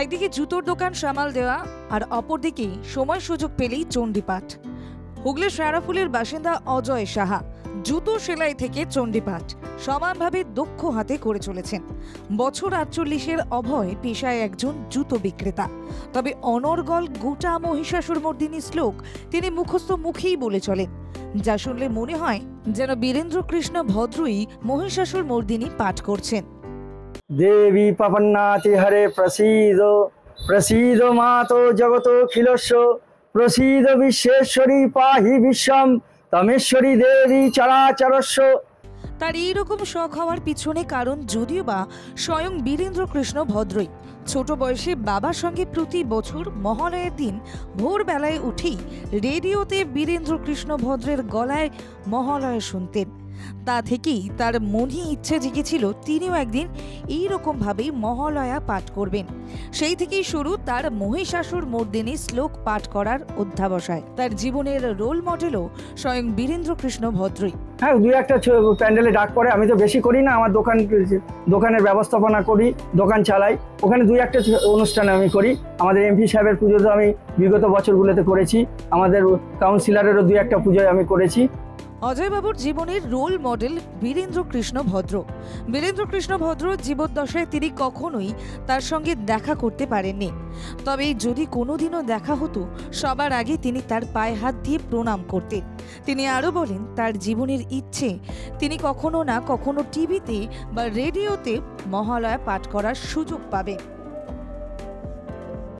একদিকে জুতোর দোকান সামাল দেওয়া আর অপরদিকে সময় সুযোগ পেলেই চণ্ডীপাঠ। হুগলির শেরাফুলির বাসিন্দা অজয় সাহা জুতো সেলাই থেকে চণ্ডীপাঠ সমানভাবে দক্ষ হাতে করে চলেছেন। বছর ৪৮-এর অভয় পেশায় একজন জুতো বিক্রেতা। তবে অনর্গল গোটা মহিষাসুরমর্দিনী শ্লোক তিনি মুখস্থ মুখেই বলে চলেন, যা শুনলে মনে হয় যেন বীরেন্দ্র কৃষ্ণ ভদ্রই মহিষাসুরমর্দিনী পাঠ করছেন। দেবী পাপন্নাতি হরে প্রসীদ প্রসীদ মাতো জগতখিলস্য প্রসীদ বিশ্বেশ্বরী পাহি বিশ্বম তমেশ্বরী দেবী চরাচরস্য। তার এইরকম শখ হওয়ার পিছনে কারণ যদিও বা স্বয়ং বীরেন্দ্র কৃষ্ণ ভদ্রই। ছোট বয়সে বাবার সঙ্গে প্রতি বছর মহালয়ের দিন ভোরবেলায় উঠেই রেডিওতে বীরেন্দ্র কৃষ্ণ ভদ্রের গলায় মহালয়া শুনতেন। তা থেকেই তার মনে ইচ্ছে জেগেছিল তিনিও একদিন এইরকমভাবেই মহালয়া পাঠ করবেন। সেই থেকেই শুরু তার মহিষাসুরমর্দিনী শ্লোক পাঠ করার অধ্যাবসায়। তার জীবনের রোল মডেলও স্বয়ং বীরেন্দ্র কৃষ্ণ ভদ্রই। হ্যাঁ, দুই একটা প্যান্ডেলে ডাক পড়ে, আমি তো বেশি করি না, আমার দোকানের ব্যবস্থাপনা করি, দোকান চালাই, ওখানে দুই একটা অনুষ্ঠানে আমি করি। আমাদের এমপি সাহেবের পুজো তো আমি বিগত বছরগুলোতে করেছি, আমাদের কাউন্সিলরেরও দুই একটা পুজোয় আমি করেছি। অজয়বাবুর জীবনের রোল মডেল বীরেন্দ্র কৃষ্ণ ভদ্র। বীরেন্দ্র কৃষ্ণ ভদ্র জীবদ্দশায় তিনি কখনোই তার সঙ্গে দেখা করতে পারেননি। তবে যদি কোনোদিনও দেখা হতো, সবার আগে তিনি তার পায়ে হাত দিয়ে প্রণাম করতেন। তিনি আরও বলেন, তার জীবনের ইচ্ছে তিনি কখনো না কখনো টিভিতে বা রেডিওতে মহালয়া পাঠ করার সুযোগ পাবেন।